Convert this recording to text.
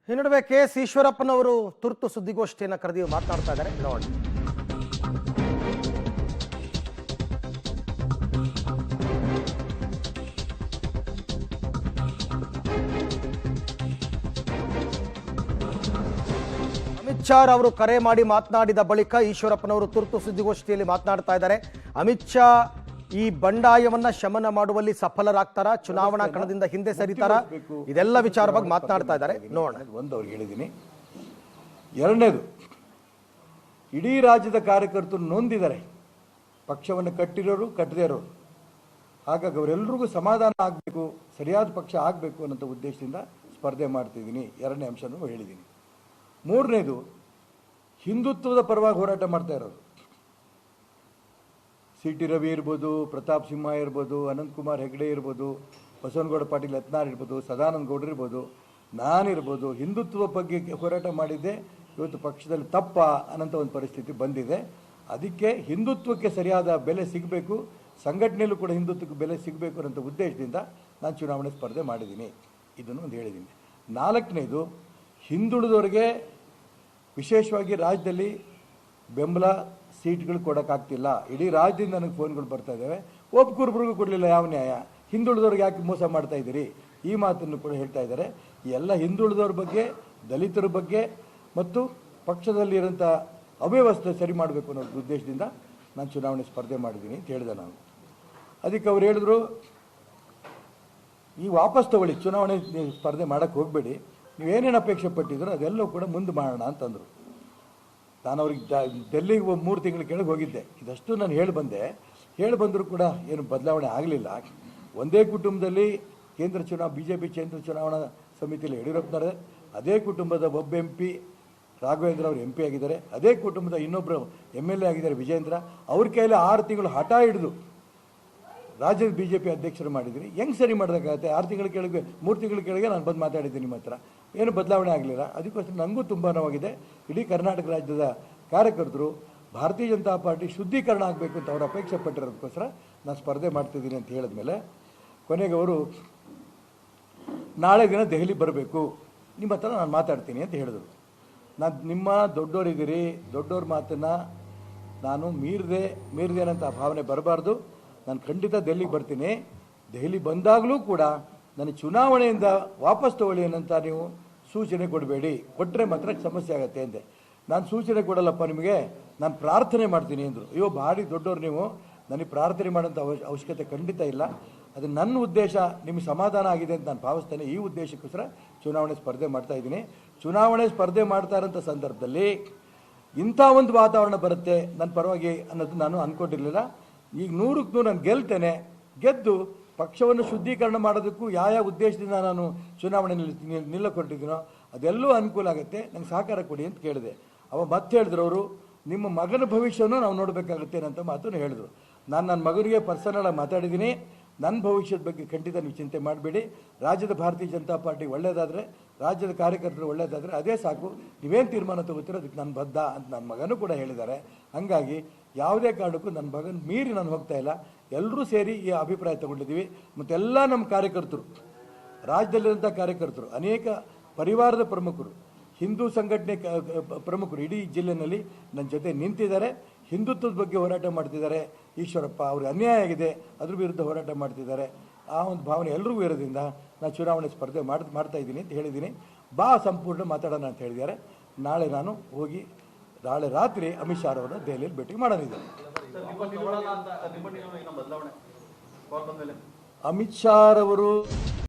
ಈ ನಡುವೆ ಕೆ.ಎಸ್. ಈಶ್ವರಪ್ಪನವರು ತುರ್ತು ಸುದ್ದಿಗೋಷ್ಠಿಯನ್ನು ಕರೆದಿ ಮಾತನಾಡ್ತಾ ಇದ್ದಾರೆ. ನೋಡಿ. ಅಮಿತ್ ಶಾ ಅವರು ಕರೆ ಮಾಡಿ ಮಾತನಾಡಿದ ಬಳಿಕ ಈಶ್ವರಪ್ಪನವರು ತುರ್ತು ಸುದ್ದಿಗೋಷ್ಠಿಯಲ್ಲಿ ಮಾತನಾಡ್ತಾ ಇದ್ದಾರೆ. ಅಮಿತ್ ಶಾ ಈ ಬಂಡಾಯವನ್ನ ಶಮನ ಮಾಡುವಲ್ಲಿ ಸಫಲರಾಗ್ತಾರಾ, ಚುನಾವಣಾ ಕಣದಿಂದ ಹಿಂದೆ ಸರಿತಾರಾ, ಇದೆಲ್ಲ ವಿಚಾರವಾಗಿ ಮಾತನಾಡ್ತಾ ಇದ್ದಾರೆ. ನೋಡೋಣ. ಒಂದು ಅವ್ರಿಗೆ ಹೇಳಿದ್ದೀನಿ. ಎರಡನೇದು, ಇಡೀ ರಾಜ್ಯದ ಕಾರ್ಯಕರ್ತರು ನೊಂದಿದ್ದಾರೆ, ಪಕ್ಷವನ್ನು ಕಟ್ಟಿರೋರು ಕಟ್ಟದೇ ಇರೋರು. ಹಾಗಾಗಿ ಅವರೆಲ್ಲರಿಗೂ ಸಮಾಧಾನ ಆಗಬೇಕು, ಸರಿಯಾದ ಪಕ್ಷ ಆಗಬೇಕು ಅನ್ನೋ ಉದ್ದೇಶದಿಂದ ಸ್ಪರ್ಧೆ ಮಾಡ್ತಿದ್ದೀನಿ. ಎರಡನೇ ಅಂಶನೂ ಹೇಳಿದ್ದೀನಿ. ಮೂರನೇದು, ಹಿಂದುತ್ವದ ಪರವಾಗಿ ಹೋರಾಟ ಮಾಡ್ತಾ ಇರೋರು. ಸಿ.ಟಿ. ರವಿ ಇರ್ಬೋದು, ಪ್ರತಾಪ್ ಸಿಂಹ ಇರ್ಬೋದು, ಅನಂತಕುಮಾರ್ ಹೆಗಡೆ ಇರ್ಬೋದು, ಬಸವನಗೌಡ ಪಾಟೀಲ್ ಯತ್ನಾಳ್ ಇರ್ಬೋದು, ಸದಾನಂದ ಗೌಡರು ಇರ್ಬೋದು, ನಾನಿರ್ಬೋದು, ಹಿಂದುತ್ವ ಬಗ್ಗೆ ಹೋರಾಟ ಮಾಡಿದ್ದೆ. ಇವತ್ತು ಪಕ್ಷದಲ್ಲಿ ತಪ್ಪ ಅನ್ನೋಂಥ ಒಂದು ಪರಿಸ್ಥಿತಿ ಬಂದಿದೆ. ಅದಕ್ಕೆ ಹಿಂದುತ್ವಕ್ಕೆ ಸರಿಯಾದ ಬೆಲೆ ಸಿಗಬೇಕು, ಸಂಘಟನೆಯಲ್ಲೂ ಕೂಡ ಹಿಂದುತ್ವಕ್ಕೆ ಬೆಲೆ ಸಿಗಬೇಕು ಅನ್ನೋ ಉದ್ದೇಶದಿಂದ ನಾನು ಚುನಾವಣೆ ಸ್ಪರ್ಧೆ ಮಾಡಿದ್ದೀನಿ. ಇದನ್ನು ಒಂದು ಹೇಳಿದ್ದೀನಿ. ನಾಲ್ಕನೇದು, ಹಿಂದುಳಿದವರಿಗೆ ವಿಶೇಷವಾಗಿ ರಾಜ್ಯದಲ್ಲಿ ಬೆಂಬಲ ಸೀಟ್ಗಳು ಕೊಡೋಕ್ಕಾಗ್ತಿಲ್ಲ. ಇಡೀ ರಾಜ್ಯದಿಂದ ನನಗೆ ಫೋನ್ಗಳು ಬರ್ತಾ ಇದ್ದಾವೆ. ಒಬ್ಬೊಬ್ಬರಿಗೂ ಕೊಡಲಿಲ್ಲ, ಯಾವ ನ್ಯಾಯ? ಹಿಂದುಳಿದವ್ರಿಗೆ ಯಾಕೆ ಮೋಸ ಮಾಡ್ತಾ ಇದ್ದೀರಿ? ಈ ಮಾತನ್ನು ಕೂಡ ಹೇಳ್ತಾ ಇದ್ದಾರೆ. ಎಲ್ಲ ಹಿಂದುಳಿದವ್ರ ಬಗ್ಗೆ, ದಲಿತರ ಬಗ್ಗೆ ಮತ್ತು ಪಕ್ಷದಲ್ಲಿರೋಂಥ ಅವ್ಯವಸ್ಥೆ ಸರಿ ಮಾಡಬೇಕು ಅನ್ನೋ ಉದ್ದೇಶದಿಂದ ನಾನು ಚುನಾವಣೆ ಸ್ಪರ್ಧೆ ಮಾಡಿದ್ದೀನಿ ಅಂತ ಹೇಳಿದೆ ನಾನು. ಅದಕ್ಕೆ ಅವ್ರು ಹೇಳಿದ್ರು, ಈ ವಾಪಸ್ ತಗೊಳ್ಳಿ, ಚುನಾವಣೆ ಸ್ಪರ್ಧೆ ಮಾಡೋಕ್ಕೆ ಹೋಗಬೇಡಿ, ನೀವೇನೇನು ಅಪೇಕ್ಷೆ ಪಟ್ಟಿದ್ರು ಅದೆಲ್ಲವೂ ಕೂಡ ಮುಂದೆ ಮಾಡೋಣ ಅಂತಂದರು. ನಾನು ಅವ್ರಿಗೆ ಡೆಲ್ಲಿಗೆ 3 ತಿಂಗಳ ಕೆಳಗೆ ಹೋಗಿದ್ದೆ. ಇದಷ್ಟು ನಾನು ಹೇಳಿ ಬಂದರೂ ಕೂಡ ಏನು ಬದಲಾವಣೆ ಆಗಲಿಲ್ಲ. ಒಂದೇ ಕುಟುಂಬದಲ್ಲಿ BJP ಕೇಂದ್ರ ಚುನಾವಣಾ ಸಮಿತಿಯಲ್ಲಿ ಯಡಿಯೂರಪ್ಪನವರೇ, ಅದೇ ಕುಟುಂಬದ ಒಬ್ಬ MP ರಾಘವೇಂದ್ರ ಅವರು MP ಆಗಿದ್ದಾರೆ, ಅದೇ ಕುಟುಂಬದ ಇನ್ನೊಬ್ಬರು MLA ಆಗಿದ್ದಾರೆ ವಿಜೇಂದ್ರ. ಅವ್ರ ಕೈಯಲ್ಲಿ 6 ತಿಂಗಳು ಹಠ ಹಿಡಿದು ರಾಜ್ಯದ BJP ಅಧ್ಯಕ್ಷರು ಮಾಡಿದ್ದೀನಿ. ಹೆಂಗೆ ಸರಿ ಮಾಡೋದಕ್ಕಾಗತ್ತೆ? 6 ತಿಂಗಳ ಕೆಳಗೆ 3 ತಿಂಗಳ ಕೆಳಗೆ ನಾನು ಬಂದು ಮಾತಾಡಿದ್ದೀನಿ ನಿಮ್ಮ ಹತ್ರ, ಏನು ಬದಲಾವಣೆ ಆಗಲಿಲ್ಲ. ಅದಕ್ಕೋಸ್ಕರ ನನಗೂ ತುಂಬ ನೋವಾಗಿದೆ. ಇಡೀ ಕರ್ನಾಟಕ ರಾಜ್ಯದ ಕಾರ್ಯಕರ್ತರು ಭಾರತೀಯ ಜನತಾ ಪಾರ್ಟಿ ಶುದ್ಧೀಕರಣ ಆಗಬೇಕು ಅಂತ ಅವರು ಅಪೇಕ್ಷೆ ಪಟ್ಟಿರೋದಕ್ಕೋಸ್ಕರ ನಾನು ಸ್ಪರ್ಧೆ ಮಾಡ್ತಿದ್ದೀನಿ ಅಂತ ಹೇಳಿದ್ಮೇಲೆ ಕೊನೆಗೆ ಅವರು ನಾಳೆ ದಿನ ದೆಹಲಿ ಬರಬೇಕು, ನಿಮ್ಮ ಹತ್ರ ನಾನು ಮಾತಾಡ್ತೀನಿ ಅಂತ ಹೇಳಿದರು. ನಾನು ನಿಮ್ಮ ದೊಡ್ಡವರಿದ್ದೀರಿ, ದೊಡ್ಡವ್ರ ಮಾತನ್ನು ನಾನು ಮೀರಿದೆ ಅನ್ನೋಂಥ ಭಾವನೆ ಬರಬಾರ್ದು. ನಾನು ಖಂಡಿತ ದೆಹಲಿಗೆ ಬರ್ತೀನಿ. ದೆಹಲಿ ಬಂದಾಗಲೂ ಕೂಡ ನನಗೆ ಚುನಾವಣೆಯಿಂದ ವಾಪಸ್ ತಗೊಳ್ಳಿ ಅನ್ನೋಂಥ ನೀವು ಸೂಚನೆ ಕೊಡಬೇಡಿ, ಕೊಟ್ಟರೆ ಮಾತ್ರ ಸಮಸ್ಯೆ ಆಗುತ್ತೆ ಅಂದೆ. ನಾನು ಸೂಚನೆ ಕೊಡಲ್ಲಪ್ಪ ನಿಮಗೆ, ನಾನು ಪ್ರಾರ್ಥನೆ ಮಾಡ್ತೀನಿ ಅಂದರು. ಅಯ್ಯೋ, ಭಾರಿ ದೊಡ್ಡವ್ರು ನೀವು, ನನಗೆ ಪ್ರಾರ್ಥನೆ ಮಾಡೋಂಥ ಅವಶ್ಯಕತೆ ಖಂಡಿತ ಇಲ್ಲ. ಅದು ನನ್ನ ಉದ್ದೇಶ ನಿಮಗೆ ಸಮಾಧಾನ ಆಗಿದೆ ಅಂತ ನಾನು ಭಾವಿಸ್ತೇನೆ. ಈ ಉದ್ದೇಶಕ್ಕೋಸ್ಕರ ಚುನಾವಣೆ ಸ್ಪರ್ಧೆ ಮಾಡ್ತಾ ಇದ್ದೀನಿ. ಚುನಾವಣೆ ಸ್ಪರ್ಧೆ ಮಾಡ್ತಾ ಇರೋಂಥ ಸಂದರ್ಭದಲ್ಲಿ ಇಂಥ ಒಂದು ವಾತಾವರಣ ಬರುತ್ತೆ ನನ್ನ ಪರವಾಗಿ ಅನ್ನೋದು ನಾನು ಅಂದ್ಕೊಂಡಿರಲಿಲ್ಲ. ಈಗ 100ಕ್ಕೆ 100 ನಾನು ಗೆಲ್ತೇನೆ. ಗೆದ್ದು ಪಕ್ಷವನ್ನು ಶುದ್ಧೀಕರಣ ಮಾಡೋದಕ್ಕೂ ಯಾವ ಉದ್ದೇಶದಿಂದ ನಾನು ಚುನಾವಣೆ ನಿಲ್ಲಕೊಟ್ಟಿದ್ದೀನೋ ಅದೆಲ್ಲೂ ಅನುಕೂಲ ಆಗುತ್ತೆ, ನಂಗೆ ಸಹಕಾರ ಕೊಡಿ ಅಂತ ಕೇಳಿದೆ. ಮತ್ತೆ ಹೇಳಿದ್ರು ಅವರು, ನಿಮ್ಮ ಮಗನ ಭವಿಷ್ಯನೂ ನಾವು ನೋಡಬೇಕಾಗುತ್ತೆ ಅಂತ ಮಾತನ್ನು ಹೇಳಿದ್ರು. ನಾನು ನನ್ನ ಮಗನಿಗೆ ಪರ್ಸನಲಾಗಿ ಮಾತಾಡಿದ್ದೀನಿ. ನನ್ನ ಭವಿಷ್ಯದ ಬಗ್ಗೆ ಖಂಡಿತ ನೀವು ಚಿಂತೆ ಮಾಡಬೇಡಿ. ರಾಜ್ಯದ ಭಾರತೀಯ ಜನತಾ ಪಾರ್ಟಿ ಒಳ್ಳೆಯದಾದರೆ, ರಾಜ್ಯದ ಕಾರ್ಯಕರ್ತರು ಒಳ್ಳೆಯದಾದರೆ ಅದೇ ಸಾಕು, ನೀವೇನು ತೀರ್ಮಾನ ತಗೋತೀರೋ ಅದಕ್ಕೆ ನಾನು ಬದ್ಧ ಅಂತ ನನ್ನ ಮಗನೂ ಕೂಡ ಹೇಳಿದ್ದಾರೆ. ಹಾಗಾಗಿ ಯಾವುದೇ ಕಾರಣಕ್ಕೂ ನನ್ನ ಮಗನ ಮೀರಿ ನಾನು ಹೋಗ್ತಾ ಇಲ್ಲ. ಎಲ್ಲರೂ ಸೇರಿ ಈ ಅಭಿಪ್ರಾಯ ತಗೊಂಡಿದ್ದೀವಿ. ಮತ್ತೆಲ್ಲ ನಮ್ಮ ಕಾರ್ಯಕರ್ತರು, ರಾಜ್ಯದಲ್ಲಿರುವಂಥ ಕಾರ್ಯಕರ್ತರು, ಅನೇಕ ಪರಿವಾರದ ಪ್ರಮುಖರು, ಹಿಂದೂ ಸಂಘಟನೆ ಪ್ರಮುಖರು ಇಡೀ ಜಿಲ್ಲೆಯಲ್ಲಿ ನನ್ನ ಜೊತೆ ನಿಂತಿದ್ದಾರೆ. ಹಿಂದುತ್ವದ ಬಗ್ಗೆ ಹೋರಾಟ ಮಾಡ್ತಿದ್ದಾರೆ. ಈಶ್ವರಪ್ಪ ಅವ್ರಿಗೆ ಅನ್ಯಾಯ ಆಗಿದೆ, ಅದ್ರ ವಿರುದ್ಧ ಹೋರಾಟ ಮಾಡ್ತಿದ್ದಾರೆ. ಆ ಒಂದು ಭಾವನೆ ಎಲ್ರಿಗೂ ಇರೋದ್ರಿಂದ ನಾನು ಚುನಾವಣೆ ಸ್ಪರ್ಧೆ ಮಾಡ್ತಾ ಇದ್ದೀನಿ ಅಂತ ಹೇಳಿದ್ದೀನಿ. ಸಂಪೂರ್ಣ ಮಾತಾಡೋಣ ಅಂತ ಹೇಳಿದ್ದಾರೆ. ನಾಳೆ ನಾನು ಹೋಗಿ ನಾಳೆ ರಾತ್ರಿ ಅಮಿತ್ ಶಾ ಅವರನ್ನು ದೆಹಲಿಯಲ್ಲಿ ಭೇಟಿ ಮಾಡೋದಿದೆ. ಅಮಿತ್ ಶಾ ಅವರು